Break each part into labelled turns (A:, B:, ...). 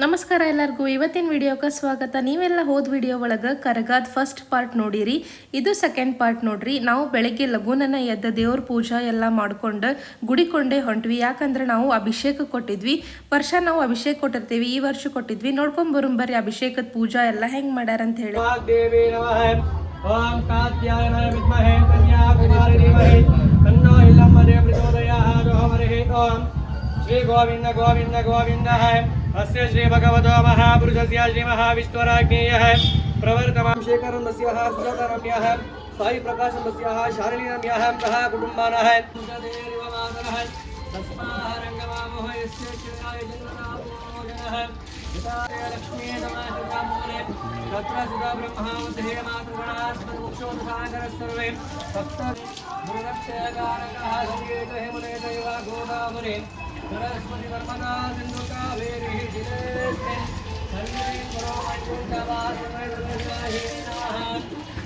A: ನಮಸ್ಕಾರ ಎಲ್ಲರಿಗೂ ಇವತ್ತಿನ ವಿಡಿಯೋಕ್ಕೆ ಸ್ವಾಗತ. ನೀವೆಲ್ಲ ಹೋದ ವಿಡಿಯೋ ಒಳಗೆ ಕರಗಾದ ಫಸ್ಟ್ ಪಾರ್ಟ್ ನೋಡಿರಿ. ಇದು ಸೆಕೆಂಡ್ ಪಾರ್ಟ್ ನೋಡ್ರಿ. ನಾವು ಬೆಳಗ್ಗೆ ಲಘುನನ ಎದ್ದ ದೇವ್ರ ಪೂಜಾ ಎಲ್ಲ ಮಾಡ್ಕೊಂಡು ಗುಡಿಕೊಂಡೇ ಹೊಂಟ್ವಿ. ಯಾಕಂದ್ರೆ ನಾವು ಅಭಿಷೇಕ ಕೊಟ್ಟಿದ್ವಿ. ವರ್ಷ ನಾವು ಅಭಿಷೇಕ ಕೊಟ್ಟಿರ್ತೀವಿ, ಈ ವರ್ಷ ಕೊಟ್ಟಿದ್ವಿ. ನೋಡ್ಕೊಂಡ್ ಬರೋಂಬರ್ರಿ ಅಭಿಷೇಕದ ಪೂಜಾ ಎಲ್ಲ ಹೆಂಗ್ ಮಾಡ್ಯಾರ ಅಂತ ಹೇಳಿ.
B: श्री गोविंद गोविंद गोविंद है अस्य श्री भगवतो महापुरुषस्य श्री महाविष्णुराज्ञेयः प्रवर्तमान शेखरमस्यः सुजातारम्यः साई प्रकाशमस्यः शालिनीरम्यः कः कुटुम्बानः देवमानः तस्मारङ्गमामोह यस्य चिराय जन्मनामोजनः पिताय लक्ष्मी समाहितामूले तत्र सुधा ब्रह्मावते मातृगणास्मद्मुक्षोदसागरः सर्वे भक्त गुरुरक्षयकारकः सङ्गीतः मुने दैव गोदामुने सरस्वती नर्मदा सिंधु कावेरी जिलेस्मिन् सन्निधिं करोमि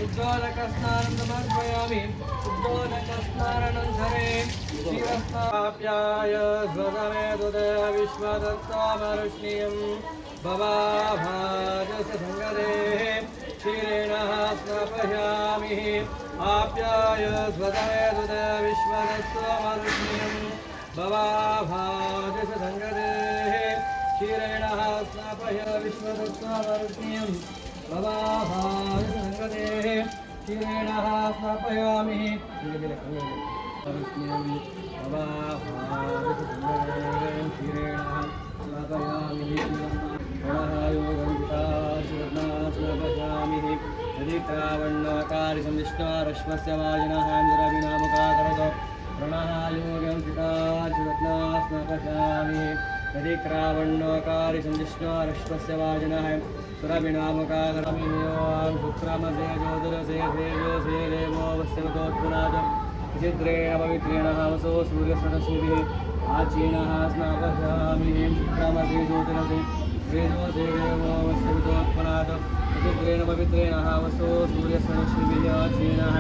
B: उद्योदकस्नानं समर्पयामि उद्योदकस्नानानन्तरे क्षीरस्नाप्याय स्वदमेतुदे विश्वदत्तामरुष्णीयं भवाभाजस्य सङ्गदेः क्षीरेण स्नापयामि आप्याय स्वदमेतुदे विश्वदत्तामरुष्णीयं भवाभाजस्य सङ्गदेः क्षीरेण स्नापय विश्वदत्तामरुष्णीयं भवाभाजस्य सङ्गदेः क्षीरेण स्नापयामि अरुष्णीयं भवाभाजस्य सङ्गदेः क्षीरेण स्नापयामि स्नापयामि चरित्रावण्णकारिशं विष्णुरश्वस्य वाजिनः जरविनामुखाकरोत् प्रणहायोगं चितार्जुरत्नास्नापयामि चरित्रावण्णकारिशं विष्णुरश्वस्य वाजिनः सुरविनामुखाकरोमि शुक्रमसे ज्योतिरसे तेजोसे देवो वस्यमतोत्पुनात् चित्रेण पवित्रेण हवसो सूर्यसरस्वतिः आचीनः स्नापयामि शुक्रमसे ज्योतिरसे तेजोसे देवो वस्यमतोत्पुनात् चित्रेण पवित्रेण हवसो सूर्यसरस्वतिः आचीनः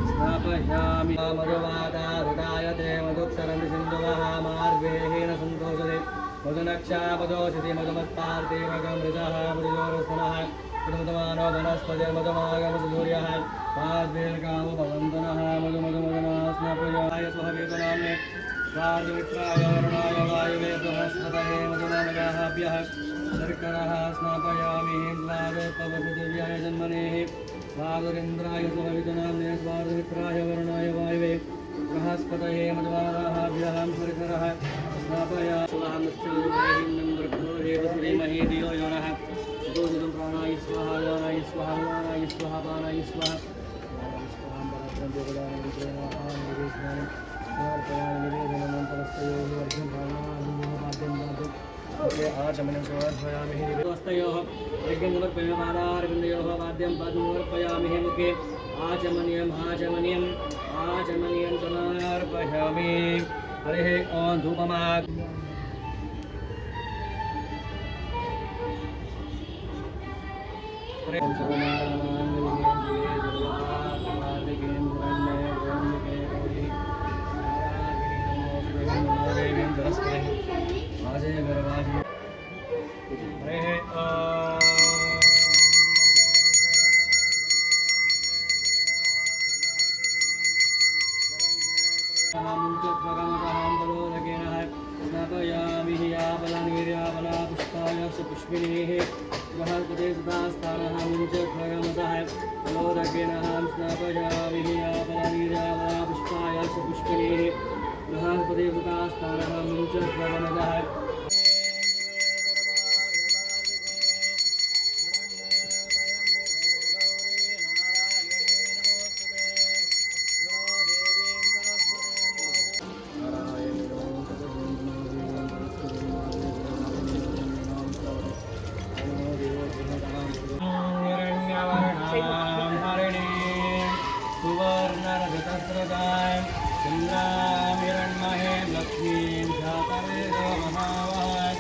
B: स्नापयामि मधुवादारुदायते मधुक्षरन्ति सिन्धुवः मार्गेण सन्तोषते मधुनक्षापदोषति मधुमत्पार्थे मृजः मृजोरस्तनः मधुमतमानो वनस्पतिर्मधुमागमसूर्यः पार्श्वेर्कामोपवन्दनः मधुमधुमधुना स्नापयाय स्वहवेतनाम्ने स्वार्धमित्राय वरुणाय वायुवे बृहस्पतये मधुनामगाभ्यः शर्करः स्नापयामि द्वादशपृथिव्याय जन्मनेः स्वादुरेन्द्राय स्वहवितनाम्ने स्वार्धमित्राय वरुणाय वायुवे बृहस्पतये मधुवाराभ्यः शर्करः स्नापयामि स्वाहामश्चेमहे धियो यो नः दोषितं प्राणाय स्वाहा यानाय स्वाहा यानाय स्वाहा पानाय स्वाहा आचमनं समर्पयामि हस्तयोः यज्ञं समर्पयामादारविन्दयोः वाद्यं पद्मर्पयामि मुखे आचमनीयम् आचमनीयम् आचमनीयं समर्पयामि हरिः ॐ धूपमा स्नापयामि याबलानिर्याबला पुष्पाय पुष्पिणेः बृहस्पते सुतास्थानः मुञ्चध्वगमसः फलोदकेन स्नापयामि याबलानिर्याबला पुष्पाय पुष्पिणेः बृहस्पते सुतास्थानः मुञ्चध्वगमसः सुवर्णरजतस्रदाय चन्द्रामिरण्महे लक्ष्मीं जातवेदो महावहाय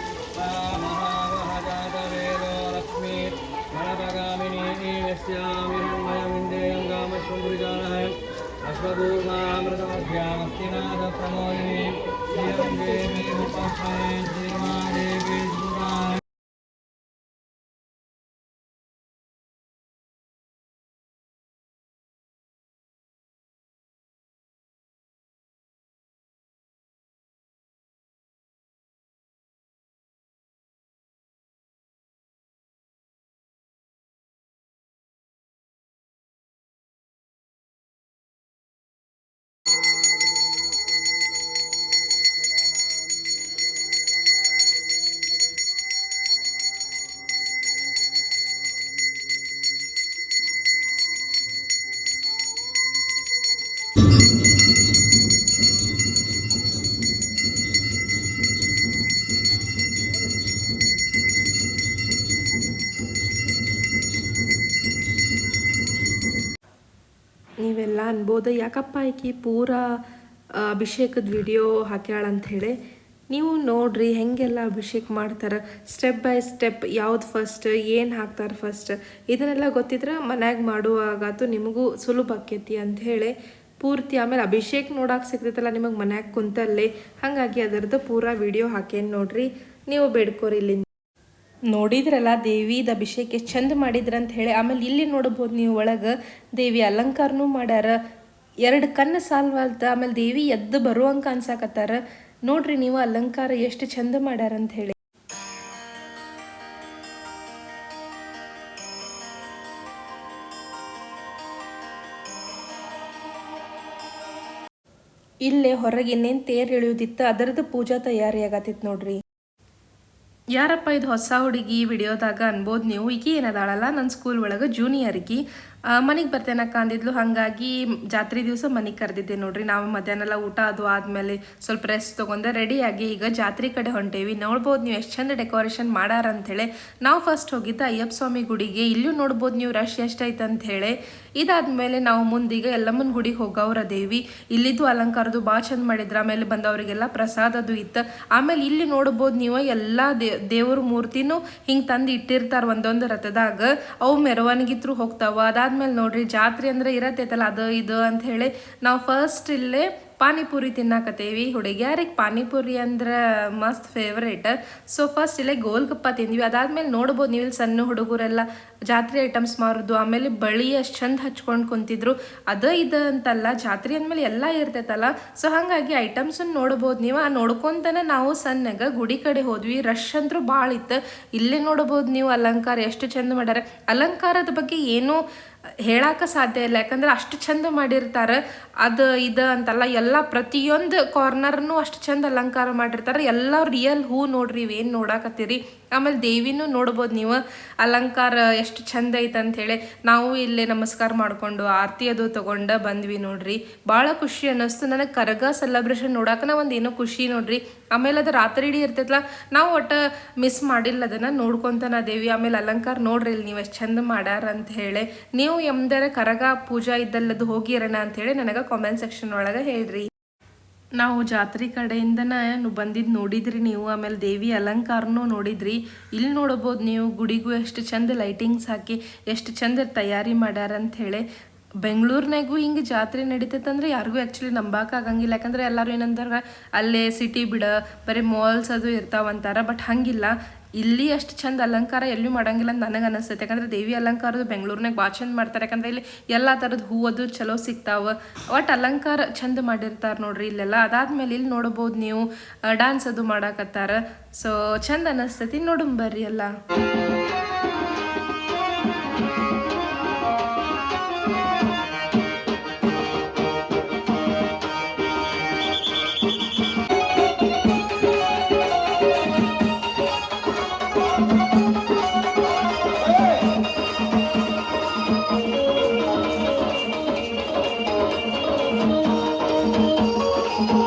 B: महावह जातवेदो लक्ष्मी गणपगामिनी यस्यामिरण्मयमिन्देयं गामश्वं अश्वपूर्वामृतमध्यामस्ति नाथप्रमोदिनी श्रियं देवी उपस्मये श्रीमा देवी
A: ಅನ್ಬೋದು ಯಾಕಪ್ಪ ಈಕಿ ಪೂರಾ ಅಭಿಷೇಕದ ವಿಡಿಯೋ ಹಾಕ್ಯಾಳ ಅಂಥೇಳಿ. ನೀವು ನೋಡ್ರಿ ಹೆಂಗೆಲ್ಲ ಅಭಿಷೇಕ್ ಮಾಡ್ತಾರೆ, ಸ್ಟೆಪ್ ಬೈ ಸ್ಟೆಪ್ ಯಾವ್ದು ಫಸ್ಟ್ ಏನು ಹಾಕ್ತಾರೆ ಫಸ್ಟ್ ಇದನ್ನೆಲ್ಲ ಗೊತ್ತಿದ್ರೆ ಮನ್ಯಾಗ ಮಾಡುವಾಗತ್ತು ನಿಮಗೂ ಸುಲಭ ಆಕೈತಿ ಅಂಥೇಳಿ ಪೂರ್ತಿ. ಆಮೇಲೆ ಅಭಿಷೇಕ್ ನೋಡಕ್ಕೆ ಸಿಗ್ತೈತಲ್ಲ ನಿಮಗೆ ಮನ್ಯಾಗ ಕುಂತಲ್ಲೇ, ಹಾಗಾಗಿ ಅದರದ್ದು ಪೂರಾ ವಿಡಿಯೋ ಹಾಕೇನು ನೋಡ್ರಿ, ನೀವು ಬೇಡ್ಕೋರಿ ಇಲ್ಲಿಂದ. ನೋಡಿದ್ರಲ್ಲ ದೇವಿದ ಅಭಿಷೇಕ ಎಷ್ಟು ಚಂದ ಮಾಡಿದ್ರಂತ ಹೇಳಿ. ಆಮೇಲೆ ಇಲ್ಲಿ ನೋಡ್ಬೋದು ನೀವು ಒಳಗೆ ದೇವಿ ಅಲಂಕಾರನೂ ಮಾಡ್ಯಾರ, 2 ಕಣ್ಣು ಸಾಲ್ವಲ್ತ. ಆಮೇಲೆ ದೇವಿ ಎದ್ದು ಬರುವಂಗೆ ಅನ್ಸಾಕತ್ತಾರ ನೋಡ್ರಿ ನೀವು ಅಲಂಕಾರ ಎಷ್ಟು ಚಂದ ಮಾಡ್ಯಾರಂತ ಹೇಳಿ. ಇಲ್ಲೇ ಹೊರಗೆ ಇನ್ನೇನು ತೇರು ಎಳೆಯೋದಿತ್ತು, ಅದರದ್ದು ಪೂಜಾ ತಯಾರಿ ಆಗತ್ತಿತ್ತು ನೋಡ್ರಿ. ಯಾರಪ್ಪ ಇದು ಹೊಸ ಹುಡುಗಿ ವಿಡಿಯೋದಾಗ ಅನ್ಬೋದು ನೀವು. ಈಕಿ ಏನದಾಳಲ್ಲ ನನ್ನ ಸ್ಕೂಲ್ ಒಳಗೆ ಜೂನಿಯರ್ಗಿ ಮನೆಗೆ ಬರ್ತೇನಕ್ಕ ಅಂದಿದ್ಲು. ಹಾಗಾಗಿ ಜಾತ್ರೆ ದಿವಸ ಮನೆಗೆ ಕರೆದಿದ್ದೆ ನೋಡ್ರಿ. ನಾವು ಮಧ್ಯಾಹ್ನ ಊಟ ಅದು ಆದಮೇಲೆ ಸ್ವಲ್ಪ ರೆಸ್ಟ್ ತೊಗೊಂಡೆ ರೆಡಿಯಾಗಿ ಈಗ ಜಾತ್ರೆ ಕಡೆ ಹೊಂಟೇವಿ. ನೋಡ್ಬೋದು ನೀವು ಎಷ್ಟು ಚಂದ ಡೆಕೋರೇಷನ್ ಮಾಡಾರ ಅಂಥೇಳಿ. ನಾವು ಫಸ್ಟ್ ಹೋಗಿದ್ದ ಅಯ್ಯಪ್ಪ ಸ್ವಾಮಿ ಗುಡಿಗೆ, ಇಲ್ಲೂ ನೋಡ್ಬೋದು ನೀವು ರಶ್ ಎಷ್ಟೈತೆ ಅಂಥೇಳಿ. ಇದಾದ್ಮೇಲೆ ನಾವು ಮುಂದೀಗ ಎಲ್ಲಮ್ಮನ ಗುಡಿಗೆ ಹೋಗವ್ರ ದೇವಿ. ಇಲ್ಲಿದ್ದು ಅಲಂಕಾರದು ಭಾಳ ಚಂದ ಮಾಡಿದ್ರ. ಆಮೇಲೆ ಬಂದವರಿಗೆಲ್ಲ ಪ್ರಸಾದದು ಇತ್ತು. ಆಮೇಲೆ ಇಲ್ಲಿ ನೋಡ್ಬೋದು ನೀವು ಎಲ್ಲ ದೇವ್ರ ಮೂರ್ತಿನೂ ಹಿಂಗೆ ತಂದು ಇಟ್ಟಿರ್ತಾರೆ ಒಂದೊಂದು ರಥದಾಗ, ಅವು ಮೆರವಣಿಗೆ ಹೋಗ್ತಾವ. ಅದಾದ್ಮೇಲೆ ನೋಡ್ರಿ ಜಾತ್ರೆ ಅಂದ್ರೆ ಇರತ್ತೈತಲ್ಲ ಅದು ಇದು ಅಂತ ಹೇಳಿ ನಾವು ಫಸ್ಟ್ ಇಲ್ಲೇ ಪಾನಿಪುರಿ ತಿನ್ನಾಕತ್ತೇವಿ. ಹುಡುಗಿಯಾರಿಗೆ ಪಾನಿಪುರಿ ಅಂದ್ರೆ ಮಸ್ತ್ ಫೇವ್ರೇಟ್. ಸೊ ಫಸ್ಟ್ ಇಲ್ಲೇ ಗೋಲ್ಗಪ್ಪ ತಿಂದ್ವಿ. ಅದಾದ್ಮೇಲೆ ನೋಡ್ಬೋದು ನೀವು ಇಲ್ಲಿ ಸಣ್ಣ ಹುಡುಗರೆಲ್ಲ ಜಾತ್ರೆ ಐಟಮ್ಸ್ ಮಾರೋದು, ಆಮೇಲೆ ಬಳಿ ಅಷ್ಟು ಚಂದ ಹಚ್ಕೊಂಡು ಕುಂತಿದ್ರು. ಇದು ಅಂತಲ್ಲ, ಜಾತ್ರೆ ಅಂದಮೇಲೆ ಎಲ್ಲ ಇರ್ತೈತಲ್ಲ. ಸೊ ಹಾಗಾಗಿ ಐಟಮ್ಸನ್ನು ನೋಡ್ಬೋದು ನೀವು. ನೋಡ್ಕೊಂತಾನೆ ನಾವು ಸಣ್ಣಗೆ ಗುಡಿ ಕಡೆ ಹೋದ್ವಿ. ರಶ್ ಅಂತೂ ಭಾಳ ಇತ್ತು. ಇಲ್ಲೇ ನೋಡ್ಬೋದು ನೀವು ಅಲಂಕಾರ ಎಷ್ಟು ಚಂದ ಮಾಡ್ಯಾರ. ಅಲಂಕಾರದ ಬಗ್ಗೆ ಏನೂ ಹೇಳಕ್ಕೆ ಸಾಧ್ಯ ಇಲ್ಲ, ಯಾಕಂದ್ರೆ ಅಷ್ಟು ಚಂದ ಮಾಡಿರ್ತಾರೆ. ಇದು ಅಂತಲ್ಲ, ಎಲ್ಲ ಪ್ರತಿಯೊಂದು ಕಾರ್ನರ್ನು ಅಷ್ಟು ಚಂದ ಅಲಂಕಾರ ಮಾಡಿರ್ತಾರೆ. ಎಲ್ಲ ರಿಯಲ್ ಹೂ ನೋಡ್ರಿ ಇವೇನು ನೋಡಾಕತ್ತೀರಿ. ಆಮೇಲೆ ದೇವಿನೂ ನೋಡ್ಬೋದು ನೀವು ಅಲಂಕಾರ ಎಷ್ಟು ಚಂದ ಐತೆ ಅಂಥೇಳಿ. ನಾವು ಇಲ್ಲೇ ನಮಸ್ಕಾರ ಮಾಡಿಕೊಂಡು ಆರತಿ ಅದು ತೊಗೊಂಡು ಬಂದ್ವಿ ನೋಡ್ರಿ. ಭಾಳ ಖುಷಿ ಅನ್ನಿಸ್ತು ನನಗೆ. ಕರಗ ಸೆಲೆಬ್ರೇಷನ್ ನೋಡೋಕೆ ಒಂದು ಏನೋ ಖುಷಿ ನೋಡ್ರಿ. ಆಮೇಲೆ ಅದು ರಾತ್ರಿ ಇಡೀ ಇರ್ತೈತಲ್ಲ, ನಾವು ಒಟ್ಟು ಮಿಸ್ ಮಾಡಿಲ್ಲ ಅದನ್ನು ನೋಡ್ಕೊತಾನ ದೇವಿ. ಆಮೇಲೆ ಅಲಂಕಾರ ನೋಡ್ರಿ ಇಲ್ಲಿ ನೀವು ಎಷ್ಟು ಚಂದ ಮಾಡ್ಯಾರ ಅಂತ ಹೇಳಿ. ನೀವು ಎಂದರೆ ಕರಗ ಪೂಜಾ ಇದ್ದಲ್ಲದು ಹೋಗಿರೋಣ ಅಂಥೇಳಿ ನನಗೆ ಕಾಮೆಂಟ್ ಸೆಕ್ಷನ್ ಒಳಗೆ ಹೇಳ್ರಿ. ನಾವು ಜಾತ್ರೆ ಕಡೆಯಿಂದನೇ ಬಂದಿದ್ದು ನೋಡಿದ್ರಿ ನೀವು. ಆಮೇಲೆ ದೇವಿ ಅಲಂಕಾರನೂ ನೋಡಿದ್ರಿ. ಇಲ್ಲಿ ನೋಡ್ಬೋದು ನೀವು ಗುಡಿಗೂ ಎಷ್ಟು ಚಂದ ಲೈಟಿಂಗ್ಸ್ ಹಾಕಿ ಎಷ್ಟು ಚಂದ ತಯಾರಿ ಮಾಡ್ಯಾರ ಅಂಥೇಳಿ. ಬೆಂಗಳೂರಿನಾಗೂ ಹಿಂಗೆ ಜಾತ್ರೆ ನಡೀತೈತಂದ್ರೆ ಯಾರಿಗೂ ಆ್ಯಕ್ಚುಲಿ ನಂಬಕ್ಕಾಗಂಗಿಲ್ಲ. ಯಾಕಂದ್ರೆ ಎಲ್ಲರೂ ಏನಂತಾರೆ ಅಲ್ಲೇ ಸಿಟಿ ಬಿಡ ಬರೀ ಮಾಲ್ಸ್ ಅದು ಇರ್ತಾವಂತಾರೆ. ಬಟ್ ಹಂಗಿಲ್ಲ, ಇಲ್ಲಿ ಅಷ್ಟು ಚಂದ ಅಲಂಕಾರ ಎಲ್ಲೂ ಮಾಡಂಗಿಲ್ಲ ಅಂತ ನನಗೆ ಅನಿಸ್ತೈತೆ. ಯಾಕಂದರೆ ದೇವಿ ಅಲಂಕಾರದು ಬೆಂಗಳೂರಿನಾಗ ಭಾಳ ಚಂದ ಮಾಡ್ತಾರೆ. ಯಾಕಂದರೆ ಇಲ್ಲಿ ಎಲ್ಲ ಥರದ ಹೂವದು ಚಲೋ ಸಿಗ್ತಾವೆ. ಒಟ್ಟು ಅಲಂಕಾರ ಚಂದ ಮಾಡಿರ್ತಾರೆ ನೋಡ್ರಿ ಇಲ್ಲೆಲ್ಲ. ಅದಾದ್ಮೇಲೆ ಇಲ್ಲಿ ನೋಡ್ಬೋದು ನೀವು ಡ್ಯಾನ್ಸ್ ಅದು ಮಾಡಾಕತ್ತಾರ. ಸೊ ಚಂದ ಅನ್ನಿಸ್ತೈತಿ. ನೋಡುಂಬರ್ರಿ ಎಲ್ಲ.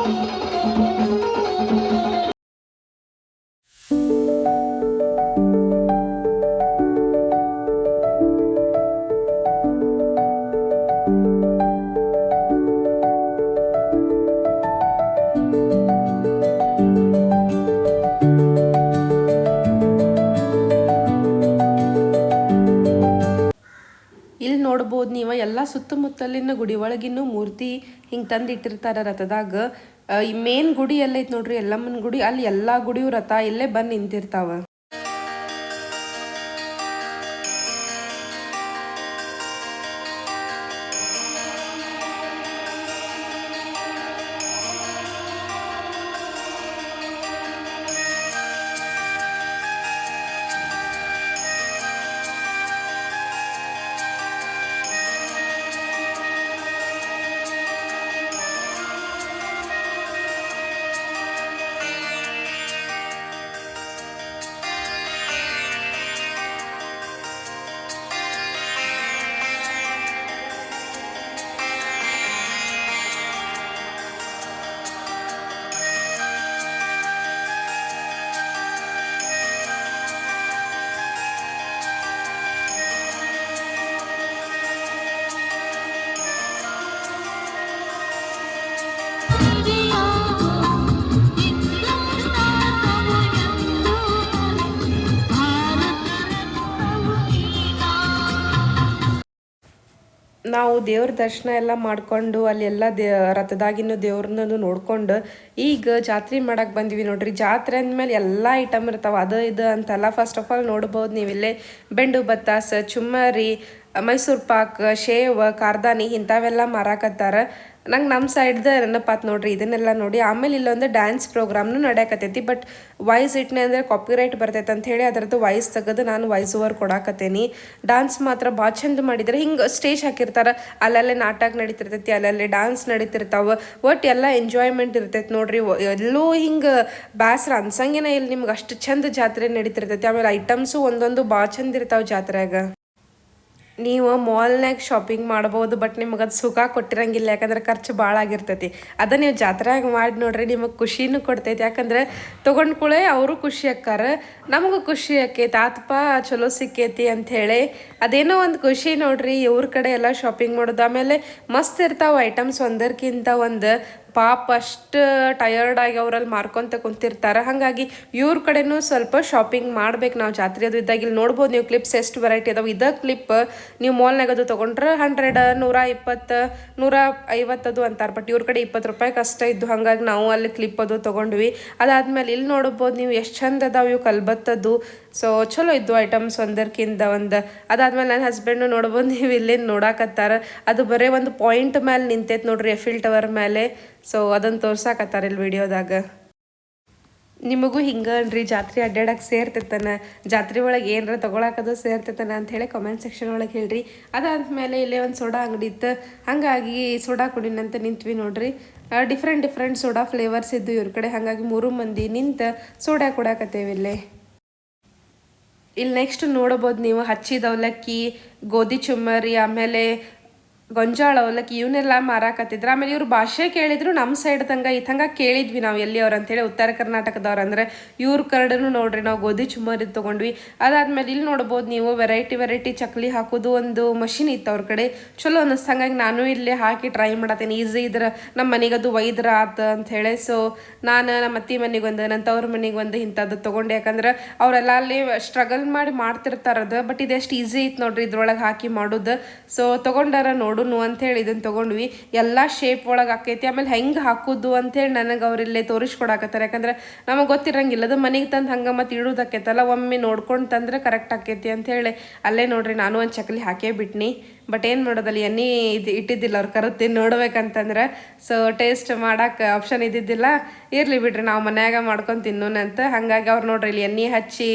A: ಇಲ್ಲಿ ನೋಡ್ಬೋದು ನೀವು ಎಲ್ಲ ಸುತ್ತಮುತ್ತಲಿನ ಗುಡಿ ಒಳಗಿನ್ನೂ ಮೂರ್ತಿ ಹಿಂಗೆ ತಂದು ಇಟ್ಟಿರ್ತಾರೆ ರಥದಾಗ. ಈ ಮೇನ್ ಗುಡಿ ಎಲ್ಲೈತೆ ನೋಡ್ರಿ ಎಲ್ಲಮ್ಮನ ಗುಡಿ, ಅಲ್ಲಿ ಎಲ್ಲ ಗುಡಿಯು ರಥ ಇಲ್ಲೇ ಬಂದು ನಿಂತಿರ್ತಾವ. ನಾವು ದೇವ್ರ ದರ್ಶನ ಎಲ್ಲ ಮಾಡ್ಕೊಂಡು ಅಲ್ಲೆಲ್ಲ ರಥದಾಗಿನ ದೇವ್ರನ್ನ ನೋಡ್ಕೊಂಡು ಈಗ ಜಾತ್ರೆ ಮಾಡಕ್ಕೆ ಬಂದ್ವಿ ನೋಡ್ರಿ. ಜಾತ್ರೆ ಅಂದಮೇಲೆ ಎಲ್ಲ ಐಟಮ್ ಇರ್ತಾವೆ, ಅದು ಇದು ಅಂತಲ್ಲ. ಫಸ್ಟ್ ಆಫ್ ಆಲ್ ನೋಡ್ಬೋದು ನೀವಿಲ್ಲೇ ಬೆಂಡು ಬತ್ತಾಸ, ಚುಮ್ಮರಿ, ಮೈಸೂರು ಪಾಕ್, ಶೇವ್, ಕಾರ್ದಾನಿ ಇಂಥವೆಲ್ಲ ಮಾರಾಕತ್ತಾರ. ನಂಗೆ ನಮ್ಮ ಸೈಡ್ದ ನೆನಪಾತ್ ನೋಡ್ರಿ ಇದನ್ನೆಲ್ಲ ನೋಡಿ. ಆಮೇಲೆ ಇಲ್ಲೊಂದು ಡ್ಯಾನ್ಸ್ ಪ್ರೋಗ್ರಾಮ್ನು ನಡೆಯಕತ್ತೈತಿ. ಬಟ್ ವಾಯ್ಸ್ ಇಟ್ನೆ ಅಂದರೆ ಕಾಪಿರೈಟ್ ಬರ್ತೈತೆ ಅಂತ ಹೇಳಿ ಅದರದ್ದು ವಾಯ್ಸ್ ತೆಗೆದು ನಾನು ವಾಯ್ಸ್ ಓವರ್ ಕೊಡಾಕತ್ತೇನಿ. ಡ್ಯಾನ್ಸ್ ಮಾತ್ರ ಭಾಳ ಚಂದ ಮಾಡಿದ್ರೆ. ಹಿಂಗೆ ಸ್ಟೇಜ್ ಹಾಕಿರ್ತಾರೆ, ಅಲ್ಲಲ್ಲೇ ನಾಟಕ ನಡೀತಿರ್ತೈತಿ, ಅಲ್ಲಲ್ಲೇ ಡ್ಯಾನ್ಸ್ ನಡೀತಿರ್ತಾವೆ. ಒಟ್ಟು ಎಲ್ಲ ಎಂಜಾಯ್ಮೆಂಟ್ ಇರ್ತೈತಿ ನೋಡ್ರಿ. ಎಲ್ಲೂ ಹಿಂಗೆ ಬ್ಯಾಸ್ರ ಅನ್ಸಂಗೇನ ಇಲ್ಲಿ ನಿಮ್ಗೆ ಅಷ್ಟು ಚಂದ ಜಾತ್ರೆ ನಡೀತಿರ್ತೈತಿ. ಆಮೇಲೆ ಐಟಮ್ಸು ಒಂದೊಂದು ಭಾಳ ಚಂದ ಇರ್ತಾವೆ ಜಾತ್ರೆಯಾಗ. ನೀವು ಮಾಲ್ನಾಗ ಶಾಪಿಂಗ್ ಮಾಡ್ಬೋದು, ಬಟ್ ನಿಮಗೆ ಅದು ಸುಖ ಕೊಟ್ಟಿರಂಗಿಲ್ಲ, ಯಾಕಂದ್ರೆ ಖರ್ಚು ಭಾಳ ಆಗಿರ್ತೈತಿ. ಅದ ನೀವು ಜಾತ್ರೆಯಾಗ ಮಾಡಿ ನೋಡ್ರಿ, ನಿಮಗೆ ಖುಷಿನೂ ಕೊಡ್ತೈತಿ. ಯಾಕಂದ್ರೆ ತೊಗೊಂಡು ಕೂಳೆ ಅವರು ಖುಷಿ ಆಕ್ಕಾರ, ನಮಗೂ ಖುಷಿ ಆಕೈತಿ. ಆತಪ್ಪ ಚಲೋ ಸಿಕ್ಕೈತಿ ಅಂಥೇಳಿ ಅದೇನೋ ಒಂದು ಖುಷಿ ನೋಡ್ರಿ. ಇವ್ರ ಕಡೆ ಎಲ್ಲ ಶಾಪಿಂಗ್ ಮಾಡೋದು. ಆಮೇಲೆ ಮಸ್ತ್ ಇರ್ತಾವೆ ಐಟಮ್ಸ್, ಒಂದರ್ಕಿಂತ ಒಂದು. ಪಾಪ ಅಷ್ಟು ಟಯರ್ಡ್ ಆಗಿ ಅವರಲ್ಲಿ ಮಾರ್ಕೊತ ಕುಂತಿರ್ತಾರೆ. ಹಾಗಾಗಿ ಇವ್ರ ಕಡೆನೂ ಸ್ವಲ್ಪ ಶಾಪಿಂಗ್ ಮಾಡ್ಬೇಕು ನಾವು ಜಾತ್ರೆ ಅದು ಇದ್ದಾಗ. ಇಲ್ಲಿ ನೋಡ್ಬೋದು ನೀವು ಕ್ಲಿಪ್ಸ್ ಎಷ್ಟು ವೆರೈಟಿ ಅದಾವೆ. ಇದ ಕ್ಲಿಪ್ ನೀವು ಮಾಲ್ನಾಗ ಅದು ತೊಗೊಂಡ್ರೆ 100, 120, 150 ಅದು ಅಂತಾರೆ. ಬಟ್ ಇವ್ರ ಕಡೆ 20 ರೂಪಾಯಿಗೆ ಅಷ್ಟೇ ಇದ್ದು. ಹಾಗಾಗಿ ನಾವು ಅಲ್ಲಿ ಕ್ಲಿಪ್ ಅದು ತೊಗೊಂಡ್ವಿ. ಅದಾದ್ಮೇಲೆ ಇಲ್ಲಿ ನೋಡ್ಬೋದು ನೀವು ಎಷ್ಟು ಚಂದ ಅದಾವೆ ಇವು ಕಲ್ಬತ್ತದು. ಸೊ ಚಲೋ ಇದ್ದು ಐಟಮ್ಸ್ ಒಂದರ್ಕಿಂತ ಒಂದು. ಅದಾದ್ಮೇಲೆ ನನ್ನ ಹಸ್ಬೆಂಡು ನೋಡ್ಬೋದು ನೀವು ಇಲ್ಲೇನು ನೋಡಾಕತ್ತಾರ. ಅದು ಬರೀ ಒಂದು ಪಾಯಿಂಟ್ ಮೇಲೆ ನಿಂತೈತೆ ನೋಡ್ರಿ, ಎಫಿಲ್ ಟವರ್ ಮೇಲೆ. ಸೊ ಅದನ್ನು ತೋರ್ಸಾಕತ್ತಾರ ಇಲ್ಲಿ ವಿಡಿಯೋದಾಗ. ನಿಮಗೂ ಹಿಂಗನ್ರಿ ಜಾತ್ರೆ ಅಡ್ಡಾಡಕ್ಕೆ ಸೇರ್ತೈತನ, ಜಾತ್ರೆ ಒಳಗೆ ಏನಾರ ತೊಗೊಳಕದು ಸೇರ್ತೈತನ ಅಂಥೇಳಿ ಕಮೆಂಟ್ ಸೆಕ್ಷನ್ ಒಳಗೆ ಹೇಳ್ರಿ. ಅದಾದ್ಮೇಲೆ ಇಲ್ಲೇ ಒಂದು ಸೋಡಾ ಅಂಗಡಿ ಇತ್ತು, ಹಾಗಾಗಿ ಸೋಡಾ ಕುಡಿನಂತ ನಿಂತ್ವಿ ನೋಡ್ರಿ. ಡಿಫ್ರೆಂಟ್ ಸೋಡಾ ಫ್ಲೇವರ್ಸ್ ಇದ್ದು ಇವ್ರ ಕಡೆ. ಹಾಗಾಗಿ 3 ಮಂದಿ ನಿಂತು ಸೋಡಾ ಕುಡಾಕತ್ತೇವೆ ಇಲ್ಲೇ. ಇಲ್ಲಿ ನೆಕ್ಸ್ಟ್ ನೋಡ್ಬೋದು ನೀವು ಹಚ್ಚಿದ ಅವಲಕ್ಕಿ, ಗೋಧಿ ಚುಮ್ಮರಿ, ಆಮೇಲೆ ಗೊಂಜಾಳ ಅವಲಕ್ಕಿ ಇವನ್ನೆಲ್ಲ ಮಾರಾಕತ್ತಿದ್ರು. ಆಮೇಲೆ ಇವ್ರು ಭಾಷೆ ಕೇಳಿದ್ರು ನಮ್ಮ ಸೈಡ್ದಂಗೆ ಇತ್ತಂಗೆ ಕೇಳಿದ್ವಿ ನಾವು ಎಲ್ಲಿ ಅವ್ರು ಅಂತೇಳಿ. ಉತ್ತರ ಕರ್ನಾಟಕದವ್ರು ಅಂದರೆ ಇವ್ರ ಕರಡನ್ನು ನೋಡ್ರಿ ನಾವು ಗೋಧಿ ಚುಮ್ಮರಿ ತೊಗೊಂಡ್ವಿ. ಅದಾದ್ಮೇಲೆ ಇಲ್ಲಿ ನೋಡ್ಬೋದು ನೀವು ವೆರೈಟಿ ಚಕ್ಲಿ ಹಾಕೋದು ಒಂದು ಮಷಿನ್ ಇತ್ತು ಅವ್ರ ಕಡೆ. ಚಲೋ ಅನ್ನಿಸ್ತು. ಹಾಗಾಗಿ ನಾನು ಇಲ್ಲೇ ಹಾಕಿ ಟ್ರೈ ಮಾಡತ್ತೀನಿ. ಈಸಿ ಇದ್ರೆ ನಮ್ಮ ಮನೆಗದು ಒಯ್ದ್ರ ಆತ ಅಂಥೇಳಿ. ಸೊ ನಾನು ನಮ್ಮ ಅತ್ತಿ ಮನೆಗೆ ಒಂದು, ನನ್ನ ತವ್ರ ಮನೆಗೆ ಒಂದು ಇಂಥದ್ದು ತೊಗೊಂಡೆ. ಯಾಕಂದ್ರೆ ಅವರೆಲ್ಲ ಅಲ್ಲಿ ಸ್ಟ್ರಗಲ್ ಮಾಡಿ ಮಾಡ್ತಿರ್ತಾರದು. ಬಟ್ ಇದೆಷ್ಟು ಈಸಿ ಐತೆ ನೋಡ್ರಿ ಇದ್ರೊಳಗೆ ಹಾಕಿ ಮಾಡೋದು. ಸೊ ತೊಗೊಂಡಾರ ನೋಡುನು ಅಂಥೇಳಿ ಇದನ್ನು ತೊಗೊಂಡ್ವಿ. ಎಲ್ಲ ಶೇಪ್ ಒಳಗೆ ಆಕೈತಿ. ಆಮೇಲೆ ಹೆಂಗೆ ಹಾಕೋದು ಅಂಥೇಳಿ ನನಗೆ ಅವ್ರಿಲ್ಲೇ ತೋರಿಸ್ಕೊಡಾಕತ್ತಾರೆ. ಯಾಕಂದ್ರೆ ನಮಗೆ ಗೊತ್ತಿರಂಗಿಲ್ಲ, ಅದು ಮನೆಗೆ ತಂದು ಹಂಗೆ ಮತ್ತೆ ಇಡೋದಾಕೈತಲ್ಲ, ಒಮ್ಮೆ ನೋಡ್ಕೊಂಡು ತಂದ್ರೆ ಕರೆಕ್ಟ್ ಆಕೈತಿ ಅಂಥೇಳಿ ಅಲ್ಲೇ ನೋಡ್ರಿ ನಾನು ಒಂದು ಚಕ್ಲಿ ಹಾಕೇ ಬಿಟ್ನಿ. ಬಟ್ ಏನು ಮಾಡೋದಲ್ಲಿ ಎಣ್ಣೆ ಇಟ್ಟಿದ್ದಿಲ್ಲ ಅವ್ರು ಕರುತ್ತೆ ನೋಡ್ಬೇಕಂತಂದ್ರೆ. ಸೊ ಟೇಸ್ಟ್ ಮಾಡೋಕೆ ಆಪ್ಷನ್ ಇದ್ದಿದ್ದಿಲ್ಲ. ಇರಲಿ ಬಿಡ್ರಿ ನಾವು ಮನ್ಯಾಗ ಮಾಡ್ಕೊಂಡು ತಿನ್ನೋಣಂತ. ಹಾಗಾಗಿ ಅವ್ರು ನೋಡ್ರಿ ಇಲ್ಲಿ ಎಣ್ಣೆ ಹಚ್ಚಿ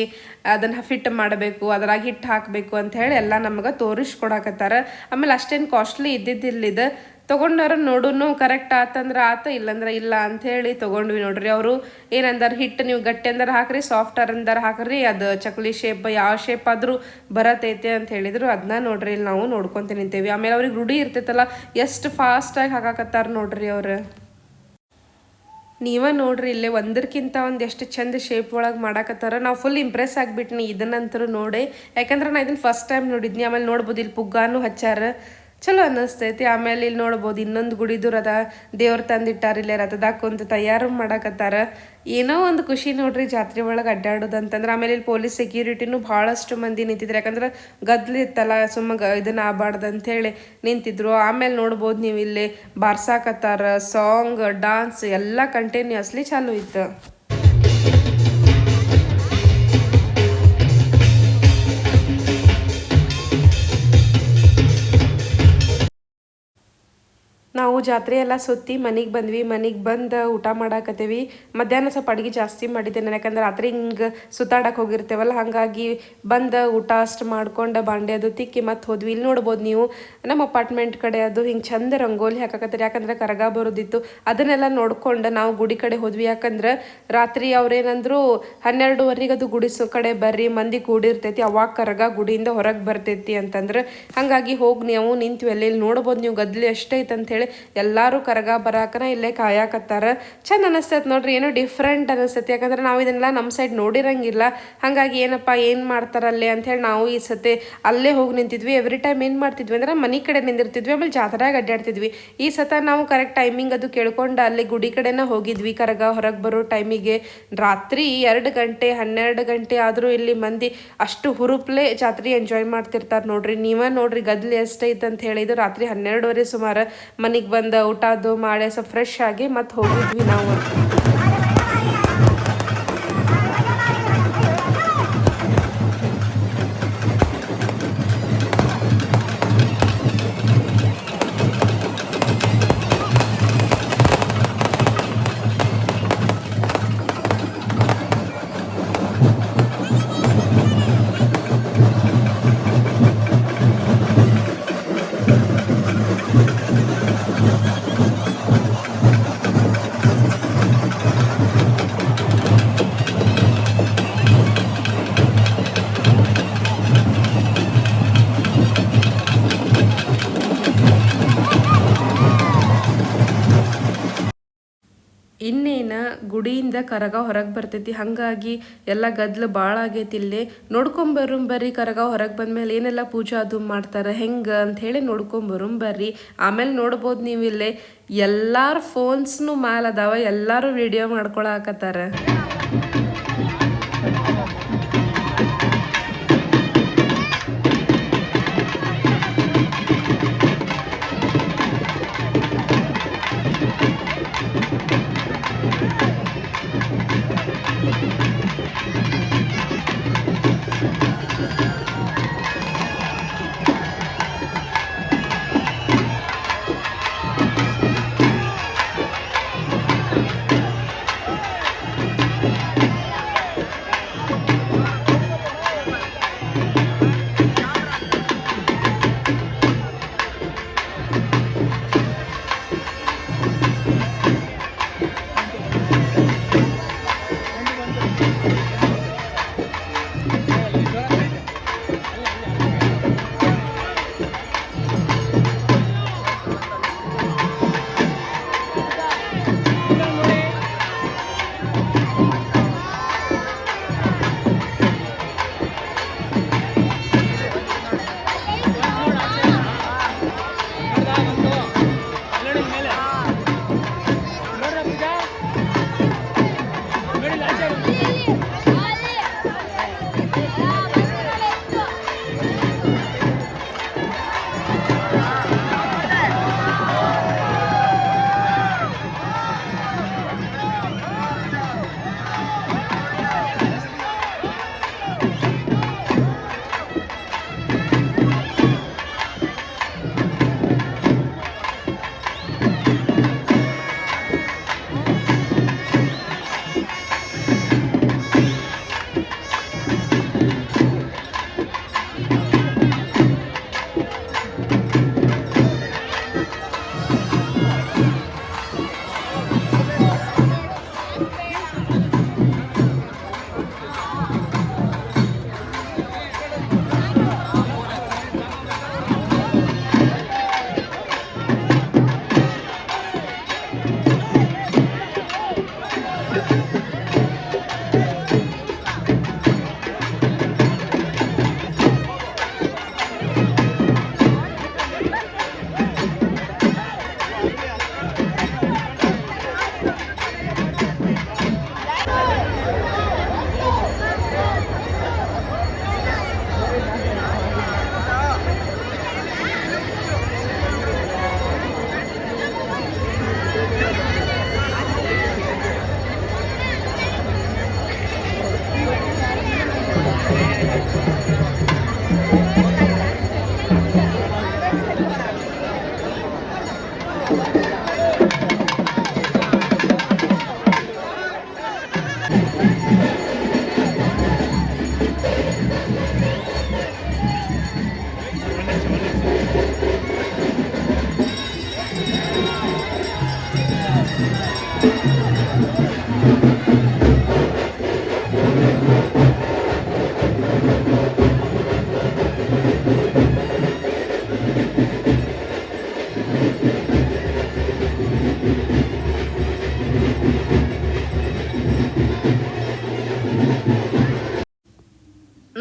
A: ಅದನ್ನು ಫಿಟ್ ಮಾಡಬೇಕು, ಅದ್ರಾಗ ಹಿಟ್ಟು ಹಾಕಬೇಕು ಅಂಥೇಳಿ ಎಲ್ಲ ನಮಗೆ ತೋರಿಸ್ಕೊಡಾಕತ್ತಾರ. ಆಮೇಲೆ ಅಷ್ಟೇನು ಕಾಸ್ಟ್ಲಿ ಇದ್ದಿದ್ದಿಲ್ಲ ಇದು. ತೊಗೊಂಡವ್ರ ನೋಡೋನು ಕರೆಕ್ಟ್ ಆತಂದ್ರೆ ಆತ, ಇಲ್ಲಂದ್ರೆ ಇಲ್ಲ ಅಂಥೇಳಿ ತೊಗೊಂಡ್ವಿ ನೋಡ್ರಿ. ಅವರು ಏನಂದಾರ ಹಿಟ್ಟು ನೀವು ಗಟ್ಟಿ ಅಂದ್ರೆ ಹಾಕ್ರಿ, ಸಾಫ್ಟರ್ ಅಂದಾರ ಹಾಕ್ರಿ, ಅದು ಚಕ್ಲಿ ಶೇಪ್ ಯಾವ ಶೇಪ್ ಆದರೂ ಬರತೈತೆ ಅಂತ ಹೇಳಿದ್ರು. ಅದನ್ನ ನೋಡ್ರಿ ಇಲ್ಲಿ ನಾವು ನೋಡ್ಕೊತ ನಿಂತೇವಿ. ಆಮೇಲೆ ಅವ್ರಿಗೆ ರೂಢಿ ಇರ್ತೈತಲ್ಲ, ಎಷ್ಟು ಫಾಸ್ಟಾಗಿ ಹಾಕಾಕತ್ತಾರ ನೋಡ್ರಿ ಅವ್ರು. ನೀವೇ ನೋಡ್ರಿ ಇಲ್ಲೇ ಒಂದಕ್ಕಿಂತ ಒಂದು ಎಷ್ಟು ಚಂದ ಶೇಪ್ ಒಳಗೆ ಮಾಡಾಕತ್ತಾರ. ನಾವು ಫುಲ್ ಇಂಪ್ರೆಸ್ ಆಗಿಬಿಟ್ನಿ ಇದನ್ನಂತರೂ ನೋಡಿ. ಯಾಕಂದ್ರೆ ನಾನು ಇದನ್ನು ಫಸ್ಟ್ ಟೈಮ್ ನೋಡಿದ್ನಿ. ಆಮೇಲೆ ನೋಡ್ಬೋದು ಇಲ್ಲಿ ಪುಗ್ಗಾನು ಹಚ್ಚಾರ, ಚಲೋ ಅನ್ನಿಸ್ತೈತಿ. ಆಮೇಲೆ ಇಲ್ಲಿ ನೋಡ್ಬೋದು ಇನ್ನೊಂದು ಗುಡಿದು ರಥ ದೇವ್ರು ತಂದಿಟ್ಟಾರ. ಇಲ್ಲೇ ರಥದಾಗ ಕುಂತು ತಯಾರು ಮಾಡಾಕತ್ತಾರ. ಏನೋ ಒಂದು ಖುಷಿ ನೋಡ್ರಿ ಜಾತ್ರೆ ಒಳಗೆ ಅಡ್ಡಾಡೋದು ಅಂತಂದ್ರೆ. ಆಮೇಲೆ ಇಲ್ಲಿ ಪೊಲೀಸ್ ಸೆಕ್ಯೂರಿಟಿನೂ ಭಾಳಷ್ಟು ಮಂದಿ ನಿಂತಿದ್ರು. ಯಾಕಂದ್ರೆ ಗದ್ಲಿತ್ತಲ್ಲ, ಇದನ್ನ ಆಗಬಾರ್ದು ಅಂಥೇಳಿ ನಿಂತಿದ್ರು. ಆಮೇಲೆ ನೋಡ್ಬೋದು ನೀವು ಇಲ್ಲಿ ಬಾರ್ಸಾಕತ್ತಾರ. ಸಾಂಗ್, ಡಾನ್ಸ್ ಎಲ್ಲ ಕಂಟಿನ್ಯೂಸ್ಲಿ ಚಾಲು ಇತ್ತು. ನಾವು ಜಾತ್ರೆ ಎಲ್ಲ ಸುತ್ತಿ ಮನೆಗೆ ಬಂದ್ವಿ. ಮನೆಗೆ ಬಂದು ಊಟ ಮಾಡಾಕತ್ತೀವಿ. ಮಧ್ಯಾಹ್ನ ಸ್ವಲ್ಪ ಅಡುಗೆ ಜಾಸ್ತಿ ಮಾಡಿದ್ದೆ ನಾನು, ಯಾಕಂದ್ರೆ ರಾತ್ರಿ ಹಿಂಗೆ ಸುತ್ತಾಡಕ್ಕೆ ಹೋಗಿರ್ತೇವಲ್ಲ. ಹಾಗಾಗಿ ಬಂದು ಊಟ ಅಷ್ಟು ಮಾಡ್ಕೊಂಡು ಬಾಂಡೆ ಅದು ತಿಕ್ಕಿ ಮತ್ತೆ ಹೋದ್ವಿ. ಇಲ್ಲಿ ನೋಡ್ಬೋದು ನೀವು ನಮ್ಮ ಅಪಾರ್ಟ್ಮೆಂಟ್ ಕಡೆ ಅದು ಹಿಂಗೆ ಚಂದ ರಂಗೋಲಿ ಹಾಕಾಕತ್ತಾರೆ. ಯಾಕಂದ್ರೆ ಕರಗ ಬರೋದಿತ್ತು. ಅದನ್ನೆಲ್ಲ ನೋಡ್ಕೊಂಡು ನಾವು ಗುಡಿ ಕಡೆ ಹೋದ್ವಿ. ಯಾಕಂದ್ರೆ ರಾತ್ರಿ ಅವ್ರೇನಂದ್ರು 12:30 ಅದು ಗುಡಿ ಕಡೆ ಬರ್ರಿ, ಮಂದಿ ಕೂಡಿರ್ತೈತಿ, ಅವಾಗ ಕರಗ ಗುಡಿಯಿಂದ ಹೊರಗೆ ಬರ್ತೈತಿ ಅಂತಂದ್ರೆ. ಹಾಗಾಗಿ ಹೋಗಿ ನಾವು ನಿಂತ್ವಿ ಅಲ್ಲಿ. ಇಲ್ಲಿ ನೋಡ್ಬೋದು ನೀವು ಗದ್ಲಿ ಎಷ್ಟೈತೆ ಅಂಥೇಳಿ. ಎಲ್ಲರೂ ಕರಗ ಬರಾಕನ ಇಲ್ಲೇ ಕಾಯಾಕತ್ತಾರ. ಚಂದ ಅನಿಸ್ತೈತೆ ನೋಡ್ರಿ, ಏನೋ ಡಿಫ್ರೆಂಟ್ ಅನಿಸ್ತೈತಿ. ಯಾಕಂದ್ರೆ ನಾವು ಇದನ್ನೆಲ್ಲ ನಮ್ಮ ಸೈಡ್ ನೋಡಿರಂಗಿಲ್ಲ. ಹಾಗಾಗಿ ಏನಪ್ಪ ಏನು ಮಾಡ್ತಾರಲ್ಲೇ ಅಂಥೇಳಿ ನಾವು ಈ ಸತಿ ಅಲ್ಲೇ ಹೋಗಿ ನಿಂತಿದ್ವಿ. ಎವ್ರಿ ಟೈಮ್ ಏನು ಮಾಡ್ತಿದ್ವಿ ಅಂದ್ರೆ ಮನೆ ಕಡೆ ನಿಂದಿರ್ತಿದ್ವಿ, ಆಮೇಲೆ ಜಾತ್ರೆಯಾಗ ಅಡ್ಡಾಡ್ತಿದ್ವಿ. ಈ ಸತ ನಾವು ಕರೆಕ್ಟ್ ಟೈಮಿಂಗ್ ಅದು ಕೇಳ್ಕೊಂಡು ಅಲ್ಲಿ ಗುಡಿ ಕಡೆನ ಹೋಗಿದ್ವಿ. ಕರಗ ಹೊರಗೆ ಬರೋ ಟೈಮಿಗೆ ರಾತ್ರಿ 2 ಗಂಟೆ 12 ಗಂಟೆ ಆದರೂ ಇಲ್ಲಿ ಮಂದಿ ಅಷ್ಟು ಹುರುಪ್ಲೆ ಜಾತ್ರೆ ಎಂಜಾಯ್ ಮಾಡ್ತಿರ್ತಾರೆ ನೋಡ್ರಿ. ನೀವೇ ನೋಡ್ರಿ ಗದ್ಲಿ ಎಷ್ಟೈತೆ ಅಂತ ಹೇಳಿದ್ರು. ರಾತ್ರಿ 12:30 ಸುಮಾರು ಮನೆಗೆ ಬಂದು ಊಟ ಅದು ಮಾಡಿ ಸ್ವಲ್ಪ ಫ್ರೆಶ್ ಆಗಿ ಮತ್ತೆ ಹೋಗಿದ್ವಿ ನಾವು. ಇನ್ನೇನು ಗುಡಿಯಿಂದ ಕರಗ ಹೊರಗೆ ಬರ್ತೈತಿ. ಹಾಗಾಗಿ ಎಲ್ಲ ಗದ್ಲು ಭಾಳ ಆಗೈತಿ. ಇಲ್ಲಿ ನೋಡ್ಕೊಂಬರುಂಬರ್ರಿ ಕರಗ ಹೊರಗೆ ಬಂದ್ಮೇಲೆ ಏನೆಲ್ಲ ಪೂಜೆ ಅದು ಮಾಡ್ತಾರೆ ಹೆಂಗೆ ಅಂಥೇಳಿ ನೋಡ್ಕೊಂಬರುಂಬರ್ರಿ. ಆಮೇಲೆ ನೋಡ್ಬೋದು ನೀವು ಇಲ್ಲೇ ಎಲ್ಲರ ಫೋನ್ಸ್ನು ಮ್ಯಾಲೆ ಅದಾವ, ಎಲ್ಲರೂ ವಿಡಿಯೋ ಮಾಡ್ಕೊಳಕತ್ತಾರ.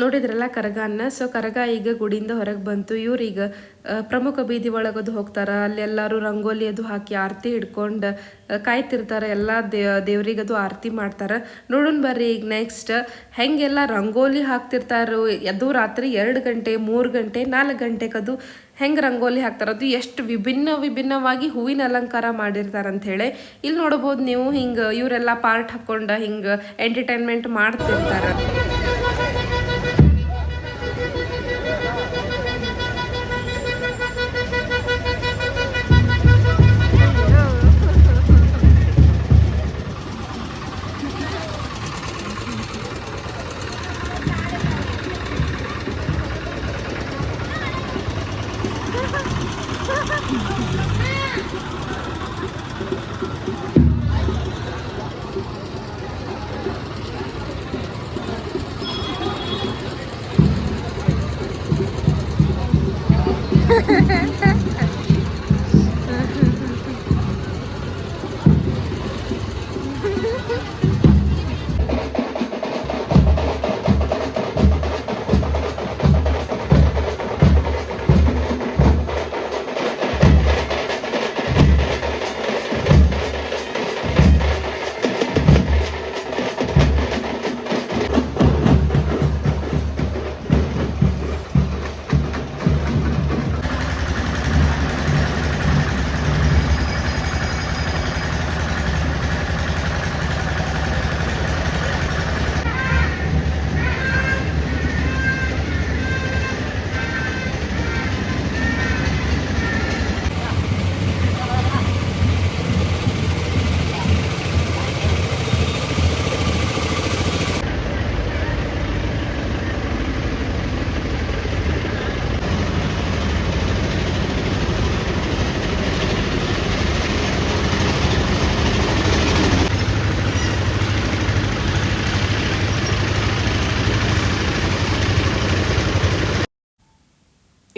A: ನೋಡಿದ್ರಲ್ಲ ಕರಗನ್ನ. ಸೊ ಕರಗ ಈಗ ಗುಡಿಯಿಂದ ಹೊರಗೆ ಬಂತು. ಇವ್ರೀಗ ಪ್ರಮುಖ ಬೀದಿ ಒಳಗದು ಹೋಗ್ತಾರ. ಅಲ್ಲಿ ಎಲ್ಲರೂ ರಂಗೋಲಿ ಅದು ಹಾಕಿ ಆರತಿ ಹಿಡ್ಕೊಂಡು ಕಾಯ್ತಿರ್ತಾರೆ. ಎಲ್ಲ ದೇವ್ರಿಗದು ಆರತಿ ಮಾಡ್ತಾರೆ. ನೋಡೋಣ ಬರ್ರಿ ಈಗ ನೆಕ್ಸ್ಟ್ ಹೆಂಗೆಲ್ಲ ರಂಗೋಲಿ ಹಾಕ್ತಿರ್ತಾರೋ. ಅದು ರಾತ್ರಿ 2 ಗಂಟೆ 3 ಗಂಟೆ 4 ಗಂಟೆಗದು ಹೆಂಗೆ ರಂಗೋಲಿ ಹಾಕ್ತಾರೆ. ಅದು ಎಷ್ಟು ವಿಭಿನ್ನವಾಗಿ ಹೂವಿನ ಅಲಂಕಾರ ಮಾಡಿರ್ತಾರೆ ಅಂಥೇಳಿ. ಇಲ್ಲಿ ನೋಡ್ಬೋದು ನೀವು ಹಿಂಗೆ ಇವರೆಲ್ಲ ಪಾರ್ಟ್ ಹಾಕ್ಕೊಂಡು ಹಿಂಗೆ ಎಂಟರ್ಟೈನ್ಮೆಂಟ್ ಮಾಡ್ತಿರ್ತಾರೆ.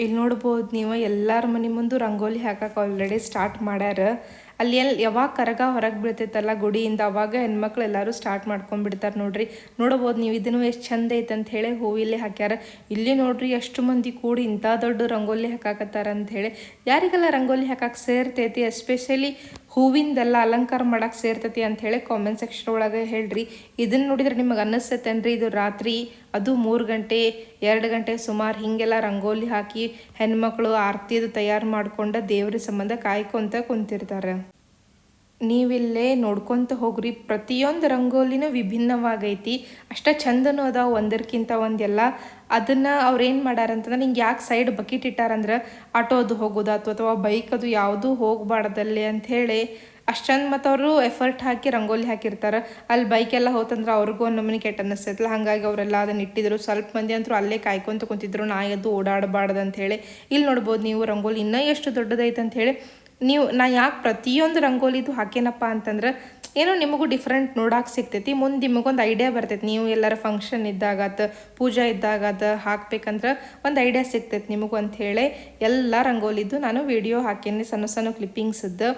A: ಇಲ್ಲಿ ನೋಡ್ಬೋದು ನೀವು ಎಲ್ಲರ ಮನೆ ಮುಂದೆ ರಂಗೋಲಿ ಹಾಕಕ್ಕೆ ಆಲ್ರೆಡಿ ಸ್ಟಾರ್ಟ್ ಮಾಡ್ಯಾರ. ಅಲ್ಲಿ ಯಾವಾಗ ಕರಗ ಹೊರಗೆ ಬೀಳ್ತೈತಲ್ಲ ಗುಡಿಯಿಂದ ಅವಾಗ ಹೆಣ್ಮಕ್ಳು ಎಲ್ಲರೂ ಸ್ಟಾರ್ಟ್ ಮಾಡ್ಕೊಂಡ್ಬಿಡ್ತಾರೆ ನೋಡ್ರಿ. ನೋಡ್ಬೋದು ನೀವು ಇದನ್ನು ಎಷ್ಟು ಚಂದ ಐತೆ ಅಂತ ಹೇಳಿ ಹೂವಿಲ್ಲಿ ಹಾಕ್ಯಾರ. ಇಲ್ಲಿ ನೋಡ್ರಿ ಎಷ್ಟು ಮಂದಿ ಕೂಡಿ ಇಂಥ ದೊಡ್ಡ ರಂಗೋಲಿ ಹಾಕಾಕತ್ತಾರ ಅಂತ ಹೇಳಿ. ಯಾರಿಗೆಲ್ಲ ರಂಗೋಲಿ ಹಾಕಕ್ಕೆ ಸೇರ್ತೈತಿ, ಎಸ್ಪೆಷಲಿ ಹೂವಿಂದೆಲ್ಲ ಅಲಂಕಾರ ಮಾಡಕ್ಕೆ ಸೇರ್ತೈತಿ ಅಂತ ಹೇಳಿ ಕಾಮೆಂಟ್ ಸೆಕ್ಷನ್ ಒಳಗೆ ಹೇಳ್ರಿ. ಇದನ್ನು ನೋಡಿದ್ರೆ ನಿಮಗೆ ಅನ್ನಿಸ್ತೈತೇನ್ರಿ ಇದು ರಾತ್ರಿ ಅದು 3 ಗಂಟೆ 2 ಗಂಟೆ ಸುಮಾರು ಹಿಂಗೆಲ್ಲ ರಂಗೋಲಿ ಹಾಕಿ ಹೆಣ್ಮಕ್ಳು ಆರತಿದು ತಯಾರು ಮಾಡ್ಕೊಂಡು ದೇವ್ರ ಸಂಬಂಧ ಕಾಯ್ಕೊಂತ ಕುಂತಿರ್ತಾರೆ. ನೀವಿಲ್ಲೇ ನೋಡ್ಕೊತ ಹೋಗ್ರಿ, ಪ್ರತಿಯೊಂದು ರಂಗೋಲಿನೂ ವಿಭಿನ್ನವಾಗೈತಿ. ಅಷ್ಟ ಚಂದನೂ ಅದಾವ ಒಂದಕ್ಕಿಂತ ಒಂದೆಲ್ಲ. ಅದನ್ನು ಅವ್ರು ಏನು ಮಾಡ್ಯಾರಂತಂದ್ರೆ ಹಿಂಗೆ ಯಾಕೆ ಸೈಡ್ ಬಕೆಟ್ ಇಟ್ಟಾರಂದ್ರೆ ಆಟೋದು ಹೋಗೋದಾತು ಅಥವಾ ಬೈಕ್ ಅದು ಯಾವುದೂ ಹೋಗಬಾರ್ದಲ್ಲಿ ಅಂಥೇಳಿ ಅಷ್ಟೊಂದು ಮತ್ತು ಅವರು ಎಫರ್ಟ್ ಹಾಕಿ ರಂಗೋಲಿ ಹಾಕಿರ್ತಾರೆ. ಅಲ್ಲಿ ಬೈಕೆಲ್ಲ ಹೋತಂದ್ರೆ ಅವ್ರಿಗೂ ಒಂದು ನಮೂನಿ ಕೆಟ್ಟ ಅನ್ನಿಸ್ತೈತಲ್ಲ, ಹಾಗಾಗಿ ಅವರೆಲ್ಲ ಅದನ್ನು ಇಟ್ಟಿದ್ರು. ಸ್ವಲ್ಪ ಮಂದಿ ಅಂತೂ ಅಲ್ಲೇ ಕಾಯ್ಕೊಂತ ಕುಂತಿದ್ರು ನಾಯದು ಓಡಾಡಬಾರ್ದು ಅಂಥೇಳಿ. ಇಲ್ಲಿ ನೋಡ್ಬೋದು ನೀವು ರಂಗೋಲಿ ಇನ್ನೂ ಎಷ್ಟು ದೊಡ್ಡದೈತೆ ಅಂಥೇಳಿ. ನಾ ಯಾಕೆ ಪ್ರತಿಯೊಂದು ರಂಗೋಲಿದು ಹಾಕೇನಪ್ಪ ಅಂತಂದ್ರೆ ಏನೋ ನಿಮಗೂ ಡಿಫ್ರೆಂಟ್ ನೋಡಕ್ಕೆ ಸಿಗ್ತೈತಿ. ಮುಂದೆ ನಿಮಗೊಂದು ಐಡಿಯಾ ಬರ್ತೈತಿ. ನೀವು ಎಲ್ಲರ ಫಂಕ್ಷನ್ ಇದ್ದಾಗತ್ತ ಪೂಜಾ ಇದ್ದಾಗದ ಹಾಕ್ಬೇಕಂದ್ರೆ ಒಂದು ಐಡಿಯಾ ಸಿಗ್ತೈತಿ ನಿಮಗೂ ಅಂಥೇಳಿ ಎಲ್ಲ ರಂಗೋಲಿದ್ದು ನಾನು ವಿಡಿಯೋ ಹಾಕೇನಿ, ಸಣ್ಣ ಸಣ್ಣ ಕ್ಲಿಪ್ಪಿಂಗ್ಸದ್ದು.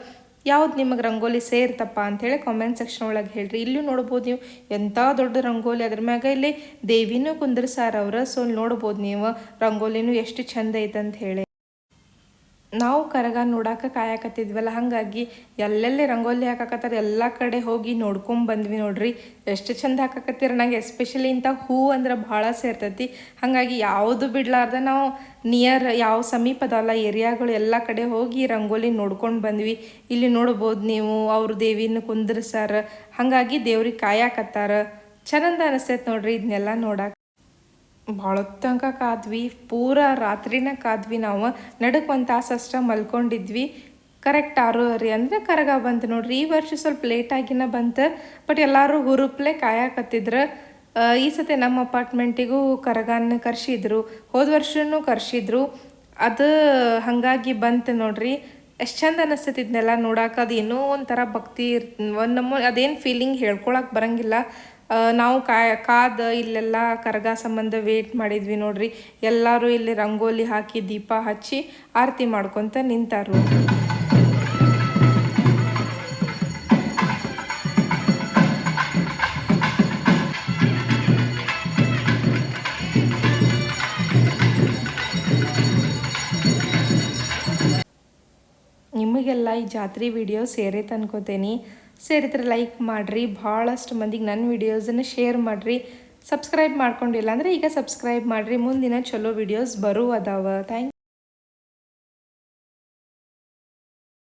A: ಯಾವ್ದು ನಿಮಗೆ ರಂಗೋಲಿ ಸೇರ್ತಪ್ಪ ಅಂಥೇಳಿ ಕಾಮೆಂಟ್ ಸೆಕ್ಷನ್ ಒಳಗೆ ಹೇಳ್ರಿ. ಇಲ್ಲೂ ನೋಡ್ಬೋದು ನೀವು ಎಂಥ ದೊಡ್ಡ ರಂಗೋಲಿ, ಅದ್ರ ಮ್ಯಾಗ ಇಲ್ಲಿ ದೇವಿನೂ ಕುಂದ್ರಸಾರ ಅವ್ರ. ಸೊ ನೋಡ್ಬೋದು ನೀವು ರಂಗೋಲಿನೂ ಎಷ್ಟು ಚಂದ ಐತೆ ಅಂತ ಹೇಳಿ. ನಾವು ಕರಗ ನೋಡಕ್ಕೆ ಕಾಯಕತ್ತಿದ್ವಲ್ಲ, ಹಾಗಾಗಿ ಎಲ್ಲೆಲ್ಲಿ ರಂಗೋಲಿ ಹಾಕಕತ್ತಾರೆ ಎಲ್ಲ ಕಡೆ ಹೋಗಿ ನೋಡ್ಕೊಂಬಂದ್ವಿ ನೋಡ್ರಿ. ಎಷ್ಟು ಚಂದ ಹಾಕಕತ್ತೀರ. ನಂಗೆ ಎಸ್ಪೆಷಲಿ ಇಂಥ ಹೂ ಅಂದ್ರೆ ಭಾಳ ಸೇರ್ತೈತಿ. ಹಾಗಾಗಿ ಯಾವುದು ಬಿಡ್ಲಾರ್ದ ನಾವು ನಿಯರ್ ಯಾವ ಸಮೀಪದಲ್ಲ ಏರಿಯಾಗಳು ಎಲ್ಲ ಕಡೆ ಹೋಗಿ ರಂಗೋಲಿ ನೋಡ್ಕೊಂಡು ಬಂದ್ವಿ. ಇಲ್ಲಿ ನೋಡ್ಬೋದು ನೀವು ಅವರು ದೇವಿನ ಕುಂದ್ರಸಾರ, ಹಾಗಾಗಿ ದೇವ್ರಿಗೆ ಕಾಯಕತ್ತಾರ. ಚಂದ ಅನಿಸ್ತೈತೆ ನೋಡ್ರಿ ಇದನ್ನೆಲ್ಲ ನೋಡಕ್ಕೆ. ಭಾಳ ತನಕ ಕಾದ್ವಿ, ಪೂರ ರಾತ್ರಿನ ಕಾದ್ವಿ. ನಾವು ನಡಕ್ಕೆ 1 ತಾಸು ಅಷ್ಟೇ ಮಲ್ಕೊಂಡಿದ್ವಿ. ಕರೆಕ್ಟ್ 6:30 ಅಂದರೆ ಕರಗ ಬಂತು ನೋಡ್ರಿ. ಈ ವರ್ಷ ಸ್ವಲ್ಪ ಲೇಟಾಗಿನ ಬಂತು, ಬಟ್ ಎಲ್ಲರೂ ಹುರುಪ್ಲೆ ಕಾಯಕತ್ತಿದ್ರು. ಈ ಸತಿ ನಮ್ಮ ಅಪಾರ್ಟ್ಮೆಂಟಿಗೂ ಕರಗನ ಕರ್ಸಿದ್ರು, ಹೋದ ವರ್ಷನೂ ಕರ್ಸಿದ್ರು. ಅದು ಹಾಗಾಗಿ ಬಂತು ನೋಡ್ರಿ. ಎಷ್ಟು ಚಂದ ಅನಿಸ್ತೈತಿ ಇದನ್ನೆಲ್ಲ ನೋಡಕ್ಕೆ. ಅದು ಏನೋ ಒಂಥರ ಭಕ್ತಿ ಒಂದು ಅದೇನು ಫೀಲಿಂಗ್ ಹೇಳ್ಕೊಳಕ್ಕೆ ಬರೋಂಗಿಲ್ಲ. ನಾವು ಕಾದ ಇಲ್ಲೆಲ್ಲ ಕರಗ ಸಂಬಂಧ ವೇಟ್ ಮಾಡಿದ್ವಿ ನೋಡ್ರಿ. ಎಲ್ಲರೂ ಇಲ್ಲಿ ರಂಗೋಲಿ ಹಾಕಿ ದೀಪ ಹಚ್ಚಿ ಆರತಿ ಮಾಡ್ಕೊತ ನಿಂತಾರು. ಈ ಜಾತ್ರೆ ವಿಡಿಯೋ ಸೇರೈತೆ ಅನ್ಕೋತೇನೆ. ಸೇರಿದ್ರೆ ಲೈಕ್ ಮಾಡಿರಿ, ಭಾಳಷ್ಟು ಮಂದಿಗೆ ನನ್ನ ವಿಡಿಯೋಸನ್ನು ಶೇರ್ ಮಾಡಿರಿ. ಸಬ್ಸ್ಕ್ರೈಬ್ ಮಾಡ್ಕೊಂಡಿಲ್ಲ ಅಂದರೆ ಈಗ ಸಬ್ಸ್ಕ್ರೈಬ್ ಮಾಡಿರಿ, ಮುಂದಿನ ಚಲೋ ವಿಡಿಯೋಸ್ ಬರುವದಾವ. ಥ್ಯಾಂಕ್